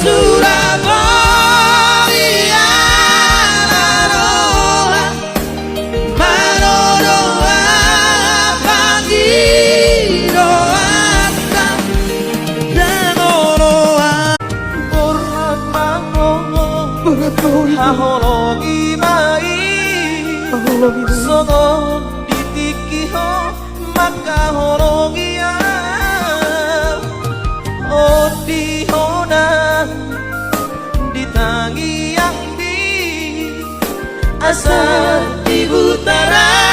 Surabaya Laroa Marodoa Pangiroata Danoroa Berat mangono Hahologi mai Songon ditikiho Maka hologia Odihonan Ditangi yang di Asal di utara